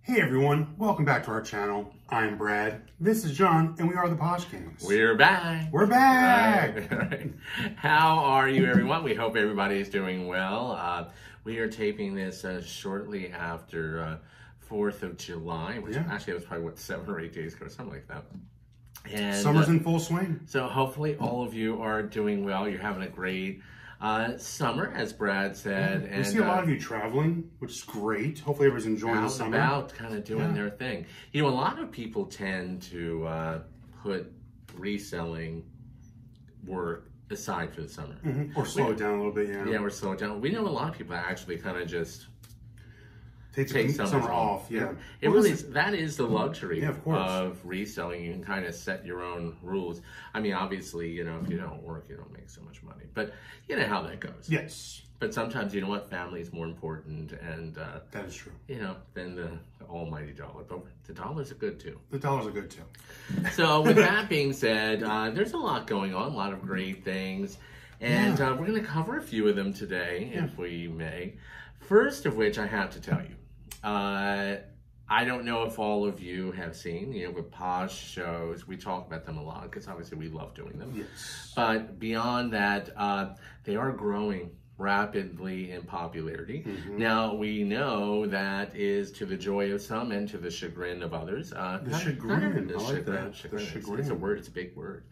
Hey everyone, welcome back to our channel. I'm Brad, this is John, and we are the Posh Kings. We're back. We're back! All right. How are you, everyone? We hope everybody is doing well. We are taping this shortly after 4th of July, which actually was probably, 7 or 8 days ago, something like that. And summer's in full swing. So hopefully all of you are doing well. You're having a great summer, as Brad said. We see a lot of you traveling, which is great. Hopefully everyone's enjoying the summer. Out, kind of doing their thing. You know, a lot of people tend to put reselling work aside for the summer. Or slow it down a little bit, Yeah, we're slow it down. We know a lot of people that actually kind of just take summer off. Yeah, it really is, that is the luxury of reselling. You can kind of set your own rules. I mean, obviously, you know, if you don't work, you don't make so much money, but you know how that goes. Yes. But sometimes, you know what, family is more important, and that is true. You know, than the almighty dollar. But the dollars are good too. The dollars are good too. So with that being said, there's a lot going on, a lot of great things, and we're going to cover a few of them today, if we may. First of which, I have to tell you, I don't know if all of you have seen, you know, with Posh Shows, we talk about them a lot because obviously we love doing them. Yes. But beyond that, they are growing rapidly in popularity. Now, we know that is to the joy of some and to the chagrin of others. The chagrin. The chagrin. It's a word. It's a big word.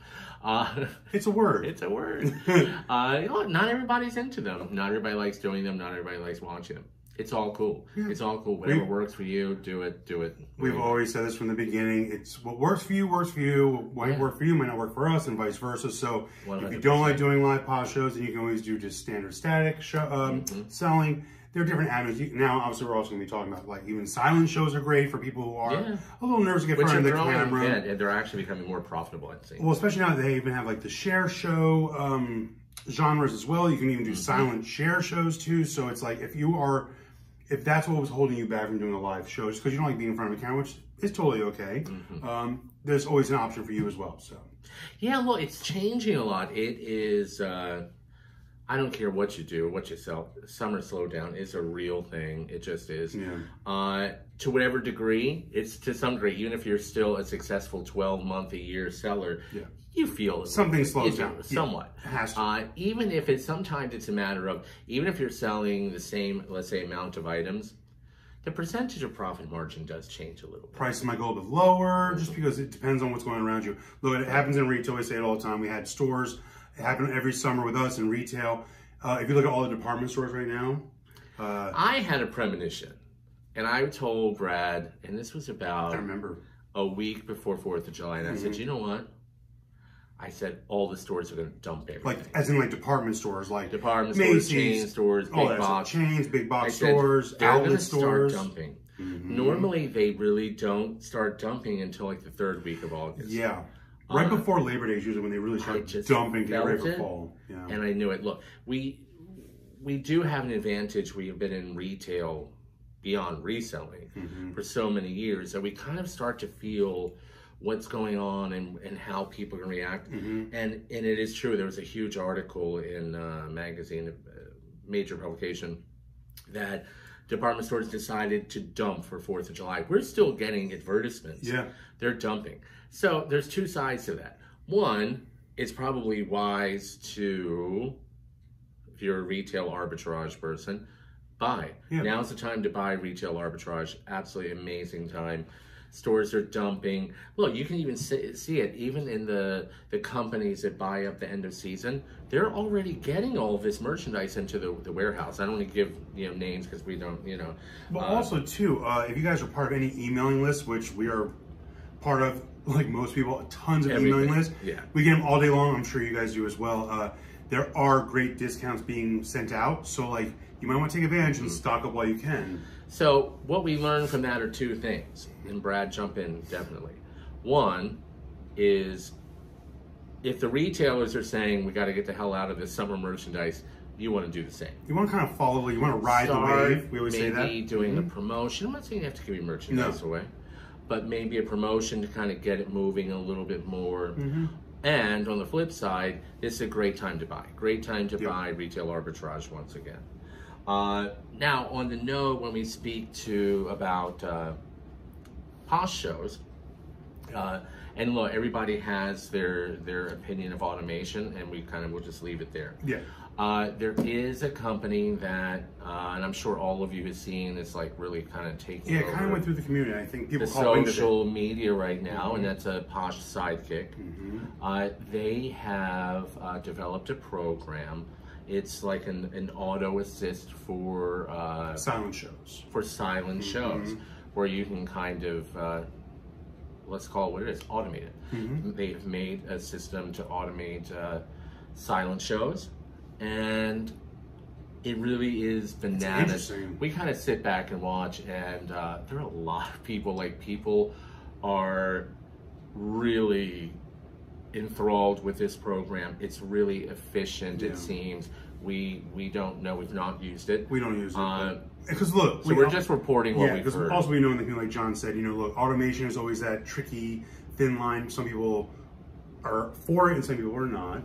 It's a word. It's a word. You know, not everybody's into them. Not everybody likes doing them. Not everybody likes watching them. It's all cool. It's all cool. Whatever works for you, do it. Do it. We've always said this from the beginning. It's what works for you, works for you. What might work for you might not work for us, and vice versa. So 100%. If you don't like doing live Posh shows, then you can always do just standard static selling. There are different avenues. Now, obviously, we're also going to be talking about, like, even silent shows are great for people who are a little nervous to get in front of the camera. And they're actually becoming more profitable, I'd say. Well, especially now that they even have, like, the share show genres as well. You can even do silent share shows, too. So it's like, if that's what was holding you back from doing a live show, just because you don't like being in front of a camera, which is totally okay, there's always an option for you as well. So, yeah, well, it's changing a lot. It is, I don't care what you do, what you sell, summer slowdown is a real thing. It just is. To whatever degree, it's to some degree, even if you're still a successful 12-month-a-year seller, you feel something slows down somewhat. It has to. Even if sometimes it's a matter of, even if you're selling the same, let's say, amount of items, the percentage of profit margin does change a little bit. Prices might go a little bit lower, just because it depends on what's going on around you. Look, it happens in retail. We say it all the time. We had stores. It happened every summer with us in retail. If you look at all the department stores right now. I had a premonition, and I told Brad, and this was about a week before 4th of July, and I said, you know what? I said, all the stores are going to dump everything. Like, as in, like, department stores, like department Macy's, stores, chain stores, big box. Chains, big box stores, outlet stores. Start dumping. Normally, they really don't start dumping until, like, the 3rd week of August. Yeah. Right before Labor Day is usually when they really start dumping to get ready for fall. Yeah. And I knew it. Look, we do have an advantage. We have been in retail beyond reselling for so many years that we kind of start to feel what's going on and how people can react. And it is true. There was a huge article in a magazine, a major publication, that department stores decided to dump for 4th of July. We're still getting advertisements. Yeah. They're dumping. So there's two sides to that. One, it's probably wise to, if you're a retail arbitrage person, buy. Now's the time to buy retail arbitrage. Absolutely amazing time. Stores are dumping. Look, you can even see it even in the companies that buy up the end of season. They're already getting all of this merchandise into the warehouse. I don't want to give names because we don't, But also too, if you guys are part of any emailing list, which we are part of, like most people, tons of emailing lists. We get them all day long. I'm sure you guys do as well. There are great discounts being sent out, so like you might want to take advantage and stock up while you can. So what we learned from that are two things, and Brad, jump in definitely. One is, if the retailers are saying we got to get the hell out of this summer merchandise, you want to do the same. You want to kind of follow, you want to ride the wave. We always say that. Maybe doing a promotion. I'm not saying you have to give your merchandise away, but maybe a promotion to kind of get it moving a little bit more. And on the flip side, it's a great time to buy. Great time to buy retail arbitrage once again. Now, on the note, when we speak about Posh Shows. And look, everybody has their opinion of automation, and we kind of will just leave it there. Yeah. There is a company that, and I'm sure all of you have seen, it's like really kind of taking over. Yeah, it kind of went through the community. I think people the call it social media right now, and that's a Posh Sidekick. They have developed a program. It's like an auto assist for silent shows. For silent shows, where you can kind of let's call it what it is, automate it. They've made a system to automate silent shows, and it really is bananas. We kind of sit back and watch, and there are a lot of people, like people are really enthralled with this program. It's really efficient, it seems. We don't know, we've not used it. We don't use it. Because look, so we're just reporting what we've heard. Also we know, like John said, you know, look, automation is always that tricky, thin line. Some people are for it and some people are not.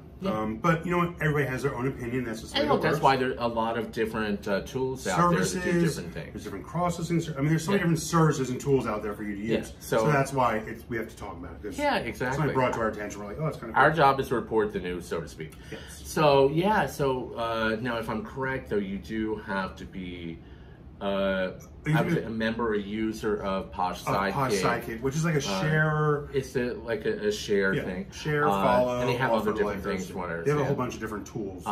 But you know what? Everybody has their own opinion. That's just and look, that's why there are a lot of different tools out there to do different things. There's different processing. I mean, there's so many different services and tools out there for you to use. So that's why we have to talk about it. Yeah, exactly. Something brought to our attention. We're like, oh, it's kind of our job is to report the news, so to speak. Yes. So yeah. So now, if I'm correct, though, you do have to be a member, a user of Posh Sidekick. Posh Sidekick, which is like a share. It's like a share thing. Share, follow, and they have other different things. They have a whole bunch of different tools.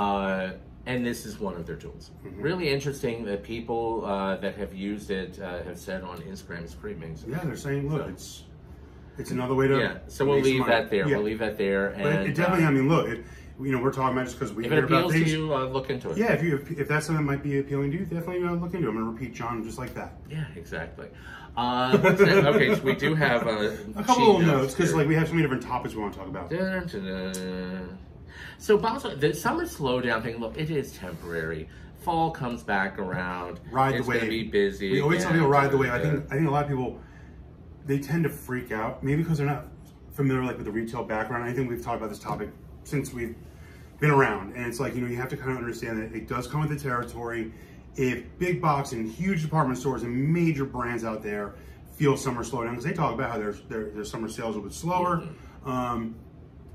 And this is one of their tools. Really interesting that people that have used it have said on Instagram it's pretty amazing. Yeah, they're saying, look, it's another way to. Yeah, so we'll leave that there. We'll leave that there. But it definitely, I mean, look. You know, we're talking about just because we hear about things. If it appeals to you, look into it. Yeah, if that's something that might be appealing to you, definitely look into it. I'm going to repeat John just like that. Yeah, exactly. Okay, so we do have a couple of notes because like we have so many different topics we want to talk about. So, the summer slowdown thing, look, it is temporary. Fall comes back around. Ride the wave. It's going to be busy. We always tell people ride the wave. I think a lot of people, they tend to freak out, maybe because they're not familiar like with the retail background. I think we've talked about this topic since we've been around, and it's like, you know, you have to kind of understand that it does come with the territory. If big box and huge department stores and major brands out there feel summer slowdown, because they talk about how their summer sales are a little bit slower,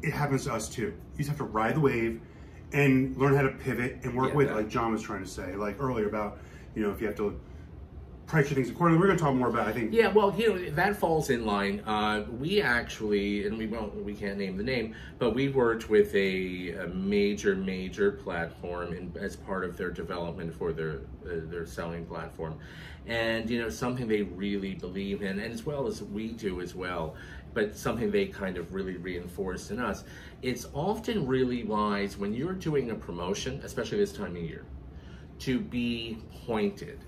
it happens to us too. You just have to ride the wave and learn how to pivot and work with it, like John was trying to say, like earlier about, you know, if you have to price your things accordingly. We're going to talk more about it, I think. Yeah, well, you know, that falls in line. We actually, and we can't name the name, but we worked with a major platform as part of their development for their selling platform. And, you know, something they really believe in, and as well as we do as well, but something they kind of really reinforce in us. It's often really wise when you're doing a promotion, especially this time of year, to be pointed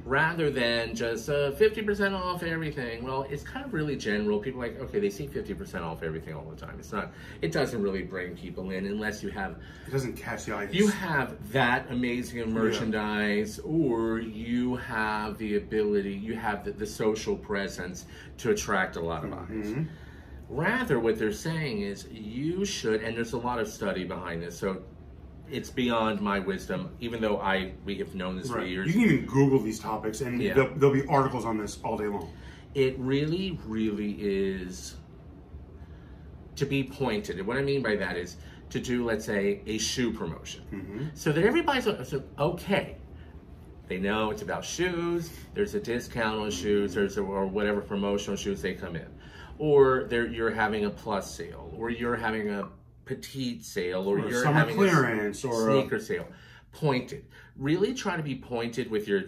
rather than just 50% off everything. Well, it's kind of really general. People are like, okay, they see 50% off everything all the time. It doesn't really bring people in unless you have, it doesn't catch the eye. You have that amazing merchandise, or you have the ability, you have the social presence to attract a lot of eyes. Rather, what they're saying is you should, and there's a lot of study behind this, so it's beyond my wisdom, even though we have known this for years. You can even Google these topics, and there'll be articles on this all day long. It really is to be pointed. And what I mean by that is to do, let's say, a shoe promotion. So that everybody's okay. They know it's about shoes, there's a discount on shoes, or whatever promotional shoes they come in. Or you're having a plus sale, or you're having a petite sale, or you're having clearance, or sneaker sale. Pointed. Really try to be pointed with your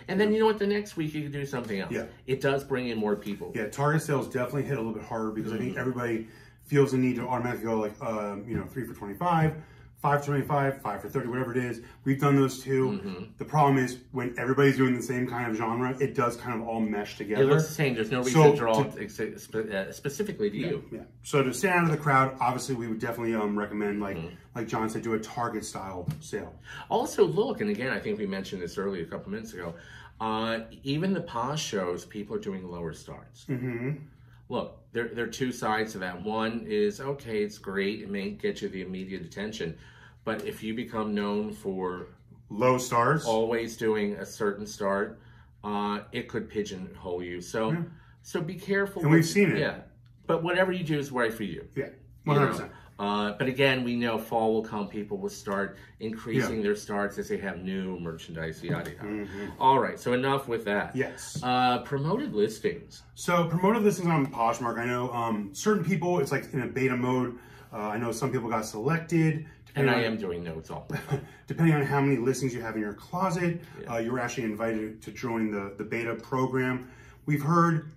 and then you know what, the next week you can do something else. It does bring in more people. Target sales definitely hit a little bit harder because I think everybody feels the need to automatically go like, you know, 3 for $25, 5 for $25, 5 for $30, whatever it is. We've done those too. The problem is when everybody's doing the same kind of genre, it does kind of all mesh together. It looks the same. There's no reason to draw specifically to you. So to stand out of the crowd, obviously we would definitely recommend, like John said, do a Target style sale. Also look, and again, I think we mentioned this earlier a couple minutes ago, even the Posh Shows, people are doing lower starts. Look, there are two sides to that. One is, okay, it's great, it may get you the immediate attention, but if you become known for low starts, always doing a certain start, it could pigeonhole you. So So be careful. And we've seen it. Yeah. But whatever you do is right for you. Yeah, 100%. But again, we know fall will come. People will start increasing their starts as they have new merchandise, yada, yada. All right, so enough with that. Yes. Promoted listings. So promoted listings on Poshmark, I know certain people, it's like in a beta mode. I know some people got selected. And I am doing notes all. Depending on how many listings you have in your closet, you were actually invited to join the beta program. We've heard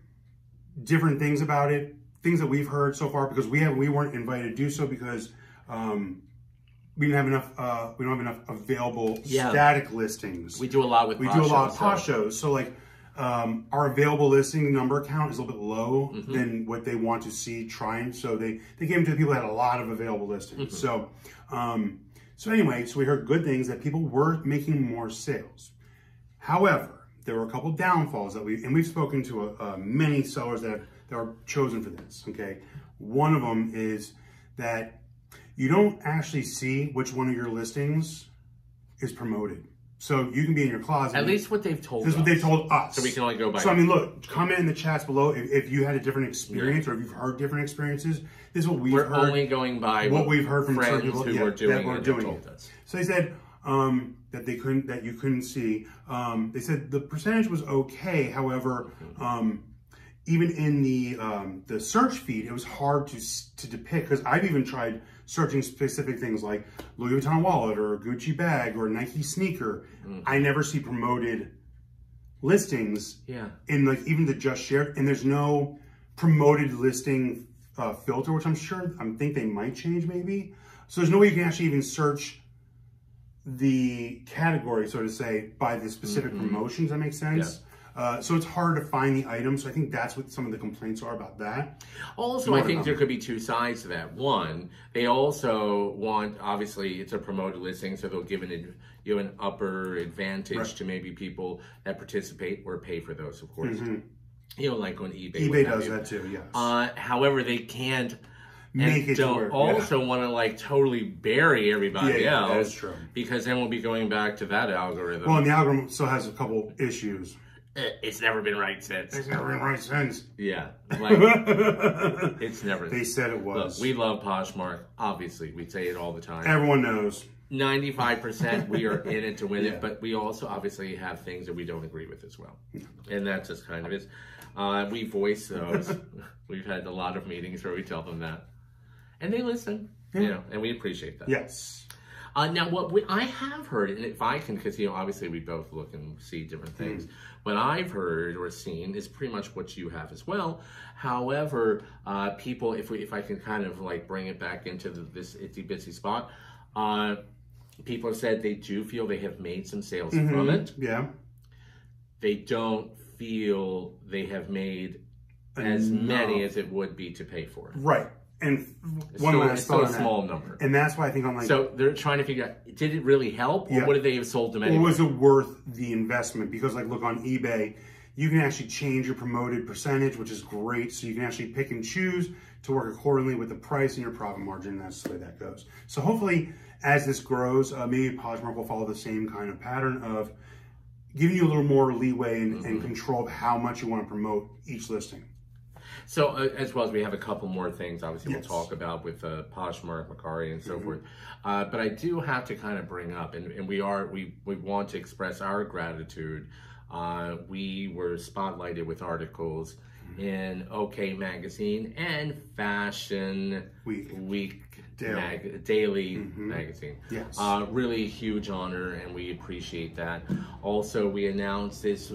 different things about it. Things that we've heard so far, because we weren't invited to do so because we didn't have enough. We don't have enough available static listings. We do a lot with Posh Shows. So like our available listing number count is a little bit low than what they want to see trying. So they gave them to the people that had a lot of available listings. So so anyway, so we heard good things that people were making more sales. However, there were a couple downfalls that we've spoken to many sellers that are chosen for this, okay? One of them is that you don't actually see which one of your listings is promoted. So you can be in your closet. At least what they've told us. This is what they've told us. So we can only go by. So I mean, look, comment in the chats below if you had a different experience or if you've heard different experiences. This is what we've heard. We're only going by what we've heard from friends people who were doing it. Told us. So they said that you couldn't see. They said the percentage was okay. However, even in the search feed, it was hard to depict, because I've even tried searching specific things like Louis Vuitton wallet or a Gucci bag or a Nike sneaker. I never see promoted listings in like even the just shared, and there's no promoted listing filter, which I think they might change maybe. So there's no way you can actually even search the category, so to say, by the specific promotions. That makes sense. So it's hard to find the items. So I think that's what some of the complaints are about that. Also, I think there could be two sides to that. One, they also want, obviously, it's a promoted listing, so they'll give you an upper advantage to maybe people that participate or pay for those, of course. You know, like on eBay. eBay does that too, yes. However, they can't make it don't to work. Also want to like totally bury everybody else. That's true. Because then we'll be going back to that algorithm. Well, and the algorithm still has a couple issues. It's never been right since. It's never been right since. Yeah. Like, it's never. They said it was. Look, we love Poshmark. Obviously, we say it all the time. Everyone knows. 95% we are in it to win it, but we also obviously have things that we don't agree with as well. And that's just kind of it. We voice those. We've had a lot of meetings where we tell them that. And they listen, you know, and we appreciate that. Yes. Now, I have heard, and if I can, because, you know, obviously we both look and see different things. What I've heard or seen is pretty much what you have as well. However, people, if I can kind of like bring it back into this itsy bitsy spot, people have said they do feel they have made some sales from it. Yeah. They don't feel they have made as many as it would be to pay for it. Right. And one last thought on that. Small number. And that's why I think I'm like... So they're trying to figure out, did it really help? Or would they have sold them anyway? Or was it worth the investment? Because like, look, on eBay, you can actually change your promoted percentage, which is great. So you can actually pick and choose to work accordingly with the price and your profit margin. That's the way that goes. So hopefully, as this grows, maybe Poshmark will follow the same kind of pattern of giving you a little more leeway and control of how much you want to promote each listing. So as well as we have a couple more things, obviously we'll talk about with Poshmark, Macari, and so forth. But I do have to kind of bring up, and we want to express our gratitude. We were spotlighted with articles in OK Magazine and Fashion Week Daily Magazine. Yes. Really huge honor, and we appreciate that. Also, we announced this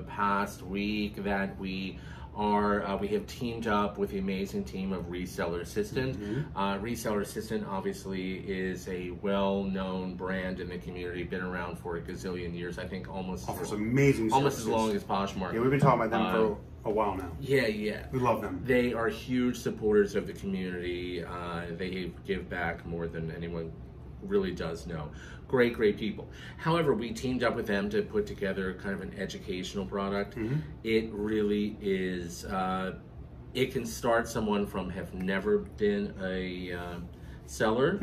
past week that we have teamed up with the amazing team of Reseller Assistant. Reseller Assistant obviously is a well-known brand in the community, been around for a gazillion years. I think almost amazing almost as long as Poshmark. Yeah, we've been talking about them for a while now. Yeah. We love them. They are huge supporters of the community. They give back more than anyone really does know. Great people. However, we teamed up with them to put together kind of an educational product. It really is, it can start someone from have never been a seller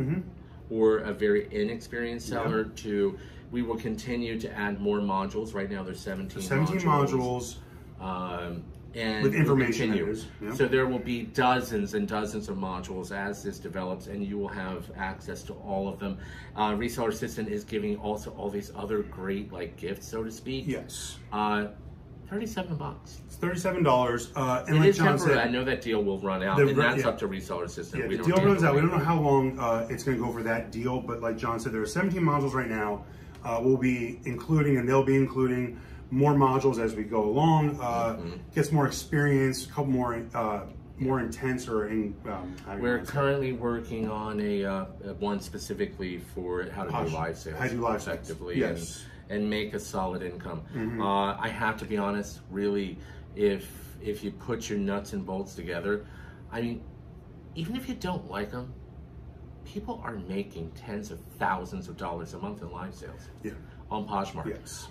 or a very inexperienced seller to, we will continue to add more modules. Right now there's 17 modules. and with information. Yep. So there will be dozens and dozens of modules as this develops, and you will have access to all of them. Reseller Assistant is giving also all these other great like gifts, so to speak. Yes. $37. It's $37. And it like is John temporary. said, I know that deal will run out, and that's up to Reseller Assistant. Yeah, the deal runs out. We don't know how long it's going to go for that deal, but like John said, there are 17 modules right now. We'll be including, and they'll be including more modules as we go along. Gets more experience, a couple more intense or in. We're currently working on a one specifically for how to do live sales, how to do live effectively, yes, and make a solid income. I have to be honest, really, if you put your nuts and bolts together, I mean, even if you don't like them, people are making tens of thousands of dollars a month in live sales. Yeah. On Poshmark. Yes.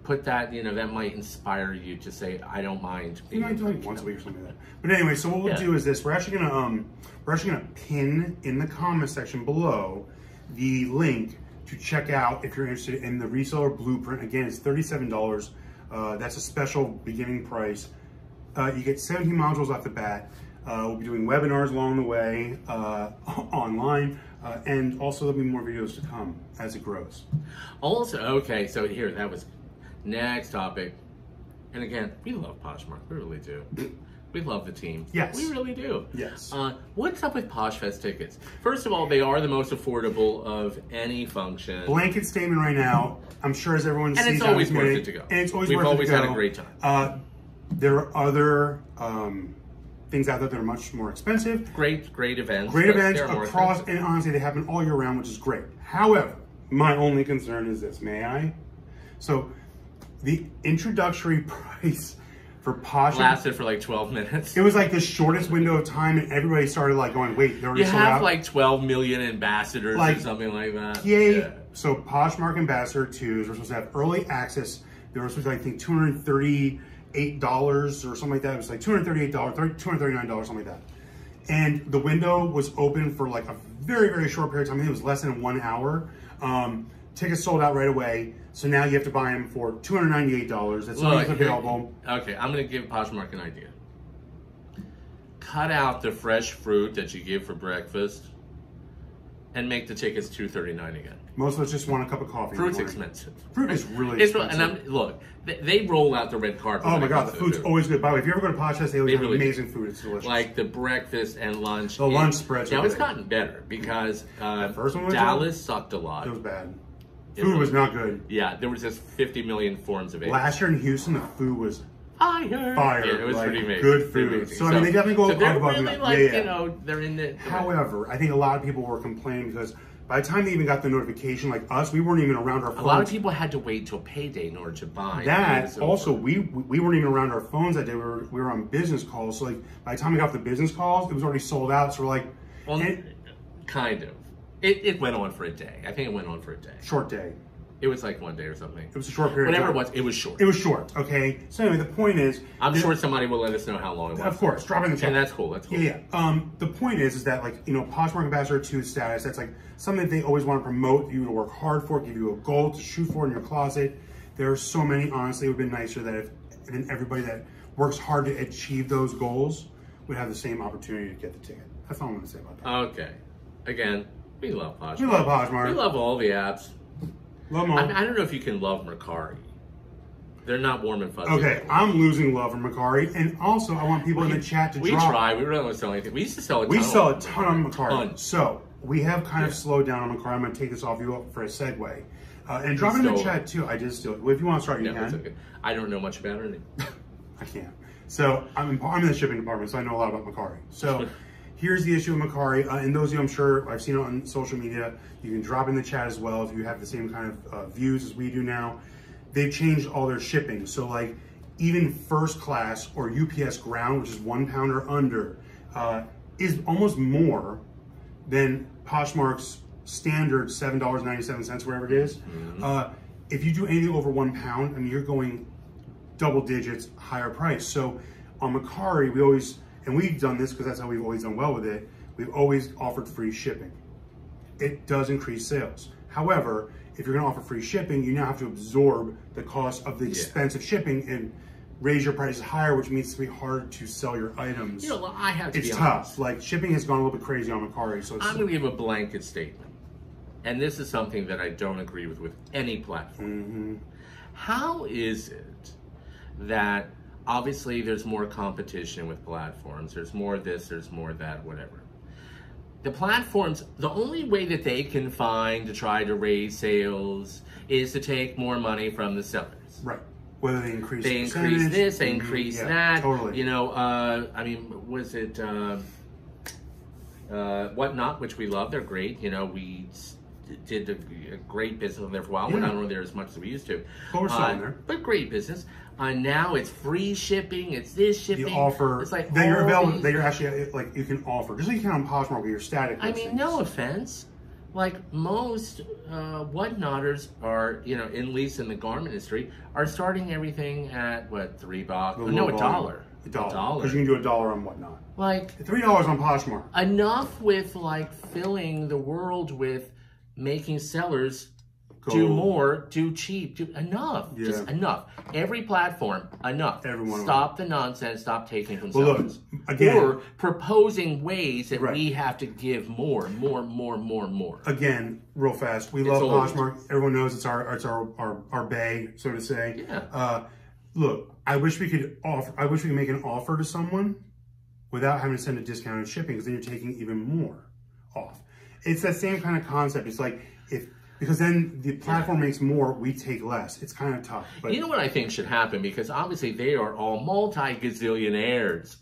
Put that, that might inspire you to say, I don't mind. You might do it once a week or something like that. But anyway, so what we'll do is this: we're actually gonna pin in the comment section below the link to check out if you're interested in the reseller blueprint. Again, it's $37. That's a special beginning price. You get 17 modules off the bat. We'll be doing webinars along the way, online, and also there'll be more videos to come as it grows. Also, okay, so here, that was next topic. And again, we love Poshmark, we really do. We love the team. Yes. We really do. Yes. What's up with Posh Fest tickets? First of all, they are the most affordable of any function. Blanket statement right now, I'm sure as everyone sees. And it's always worth it to go. And it's always We've worth it to always go. had a great time. There are other things out there that are much more expensive. Great events. Great events across, and honestly, they happen all year round, which is great. However, my only concern is this, may I? So, the introductory price for Posh lasted for like 12 minutes. It was like the shortest window of time, and everybody started like going, wait, they're already sold out. You have like 12 million ambassadors or something like that. Yay. Yeah. So Poshmark Ambassador 2s were supposed to have early access. They were supposed to, I think, $238 or something like that. It was like $238, $239, something like that. And the window was open for like a very, very short period of time. I think it was less than 1 hour. Tickets sold out right away. So now you have to buy them for $298. That's not available. Okay, I'm going to give Poshmark an idea. Cut out the fresh fruit that you give for breakfast and make the tickets $239 again. Most of us just want a cup of coffee. Fruit's expensive. Fruit is really expensive. And look, they roll out the red carpet. Oh my God, the food's always good. By the way, if you ever go to Posh Fest, they always have amazing food. It's delicious. Like the breakfast and lunch. The lunch spreads. Now it's gotten better because Dallas sucked a lot. It was bad. Food was not good. Yeah, there was just 50 million forms of it. Last year in Houston, the food was fire. Yeah, it was pretty amazing. Good food. So I mean, they definitely go above and beyond. Really like, they're in the. However, I think a lot of people were complaining because by the time they even got the notification, like us, we weren't even around our phones. A lot of people had to wait till payday in order to buy. That also, we weren't even around our phones that day. We were on business calls. So like by the time we got the business calls, it was already sold out. So we're like, kind of. It went on for a day. I think it went on for a day. Short day. It was like 1 day or something. It was a short period. Whatever it was, it was short. It was short, okay? So anyway, the point is... I'm sure somebody will let us know how long it was. Of course, drop it in the chat. And that's cool, that's cool. Yeah. The point is that, like, Poshmark Ambassador 2 status, that's like something that they always want to promote you to work hard for, give you a goal to shoot for in your closet. There are so many, honestly, it would have been nicer that if everybody that works hard to achieve those goals would have the same opportunity to get the ticket. That's all I'm going to say about that. Okay. Again, we love Poshmark. We love Poshmark. We love all the apps. Love them all. I don't know if you can love Mercari. They're not warm and fuzzy. Okay, I'm losing love for Mercari, and also I want people in the chat to drop. We try. We really don't sell anything. We used to sell a ton. We sell a ton on Mercari. So we have kind of slowed down on Mercari. I'm going to take this off you for a segue. And drop it in the chat too. I did steal it. Well, if you want to start, you can. Okay. I don't know much about it. I can't. So I'm in the shipping department, so I know a lot about Mercari. So here's the issue with Mercari. And those of you, I'm sure, I've seen it on social media. You can drop in the chat as well if you have the same kind of views as we do now. They've changed all their shipping. So like even first class or UPS ground, which is 1 pound or under, is almost more than Poshmark's standard $7.97, wherever it is. Mm-hmm. If you do anything over 1 pound, I mean, you're going double digits higher price. So on Mercari, we always, and we've done this because that's how we've always done well with it, we've always offered free shipping. It does increase sales. However, if you're gonna offer free shipping, you now have to absorb the cost of the expensive shipping, and raise your prices higher, which means it's going to be harder to sell your items. You know, well, I have to be honest. It's tough. Like, shipping has gone a little bit crazy on Mercari. So I'm going to give a blanket statement. And this is something that I don't agree with any platform. How is it that obviously there's more competition with platforms? There's more this, there's more that, whatever. The platforms, the only way that they can find to try to raise sales is to take more money from the sellers. Right. Whether they increase this, they increase that. Totally. You know, I mean, was it Whatnot, which we love? They're great. You know, we did a great business there for a while. We're not on there as much as we used to. But we're still on there. But great business. Now it's free shipping. It's this shipping. The offer it's like that you're available. That you're actually like you can offer. Just like you can on Poshmark with your static. I mean, no offense. Like most whatnotters are, you know, at least in the garment industry, are starting everything at what, $3? No, $1. $1. Because you can do $1 on Whatnot. Like $3 on Poshmark. Enough with like filling the world with making sellers do more, do cheap, do enough. Yeah. Just enough. Every platform, enough. Everyone. Stop the nonsense. Stop taking from sellers. Look, again, or proposing ways that we have to give more. Again, real fast. We love Poshmark. Everyone knows it's our bay, so to say. Yeah. Look, I wish we could make an offer to someone without having to send a discounted shipping, because then you're taking even more off. It's that same kind of concept. It's like because then the platform makes more, we take less. It's kind of tough. But you know what I think should happen? Because obviously they are all multi-gazillionaires.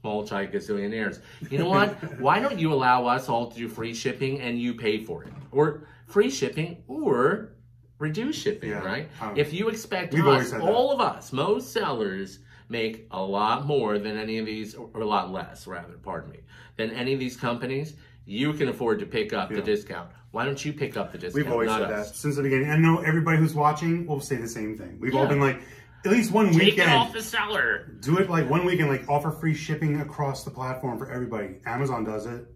Multi-gazillionaires. You know what? Why don't you allow us all to do free shipping and you pay for it? Or free shipping or reduced shipping, right? If you expect us, all of us, most sellers make a lot more than any of these, or a lot less, rather, pardon me, than any of these companies, you can afford to pick up the discount. Why don't you pick up the discount? We've always said that since the beginning. I know everybody who's watching will say the same thing. We've all been like, at least one weekend. Take it off the seller. Do it like one weekend, like offer free shipping across the platform for everybody. Amazon does it.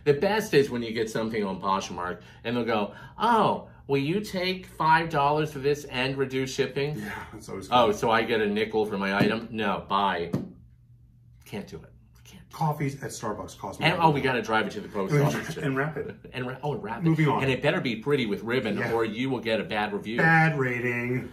The best is when you get something on Poshmark and they'll go, oh, will you take $5 for this and reduce shipping? Yeah, that's always cool. Oh, so I get a nickel for my item? No, bye. Can't do it. Coffees at Starbucks cost more. And we got to drive it to the post office. And wrap it. And wrap it. Moving on. And it better be pretty with ribbon or you will get a bad review. Bad rating.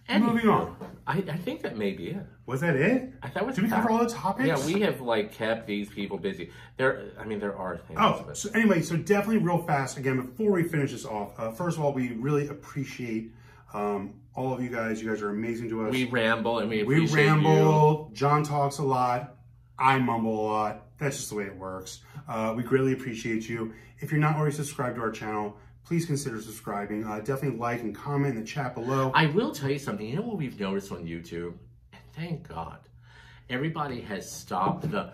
And moving on. I think that may be it. Was that it? Did we cover all the topics? Yeah, we have like kept these people busy. There are things. Oh, so anyway, so definitely real fast, again, before we finish this off, first of all, we really appreciate all of you guys. You guys are amazing to us. We ramble and we appreciate you. John talks a lot. I mumble a lot. That's just the way it works. We greatly appreciate you. If you're not already subscribed to our channel, please consider subscribing. Definitely like and comment in the chat below. I will tell you something. You know what we've noticed on YouTube? And thank God, everybody has stopped the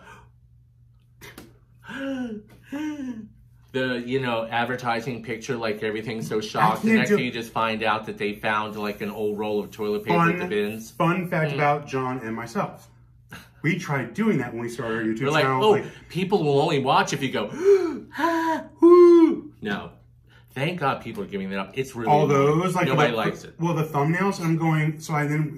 advertising picture, like everything's so shocked. The next thing you just find out that they found like an old roll of toilet paper at the bins. Fun fact about John and myself. We tried doing that when we started our YouTube channel. Like, people will only watch if you go, ah, woo. No. Thank God people are giving that up. It's really all those, like, nobody likes it. Well, the thumbnails, I'm going, so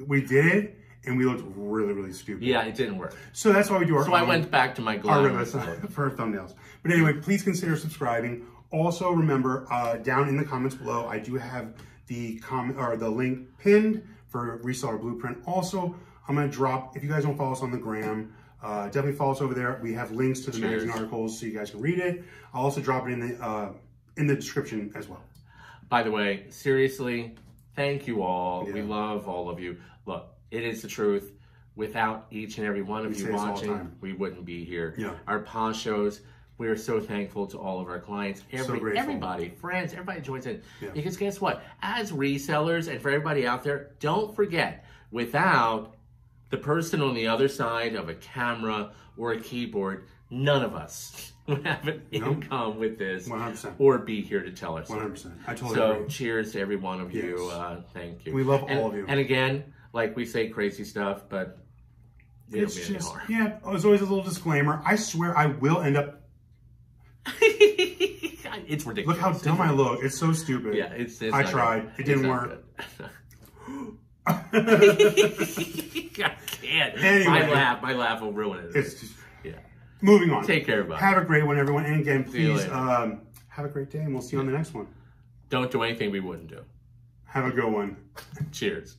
we did it, and we looked really, really stupid. Yeah, it didn't work. So that's why we do our So I went back to my glam for thumbnails. But anyway, please consider subscribing. Also, remember, down in the comments below, I do have the link pinned for Reseller Blueprint. Also, I'm going to drop, if you guys don't follow us on the gram, definitely follow us over there. We have links to the magazine articles so you guys can read it. I'll also drop it in the description as well. By the way, seriously, thank you all. We love all of you. Look, it is the truth. Without each and every one of you watching, we wouldn't be here. Yeah. Our Posh Shows, we are so thankful to all of our clients. Everybody, friends, everybody joins in. Yeah. Because guess what? As resellers, and for everybody out there, don't forget, without the person on the other side of a camera or a keyboard, none of us would have an income with this 100%. Or be here to tell us. 100%. I totally agree. So cheers to every one of you. Thank you. We love all of you. And again, like we say crazy stuff, but it's just, there's always a little disclaimer. I swear I will end up. It's ridiculous. Look how dumb I look. It's so stupid. Yeah, it's I tried. It didn't work. I can't. Anyway, my laugh will ruin it. It's just, yeah. Moving on. Take care, everybody. Have a great one, everyone. And again, please have a great day, and we'll see you on the next one. Don't do anything we wouldn't do. Have a good one. Cheers.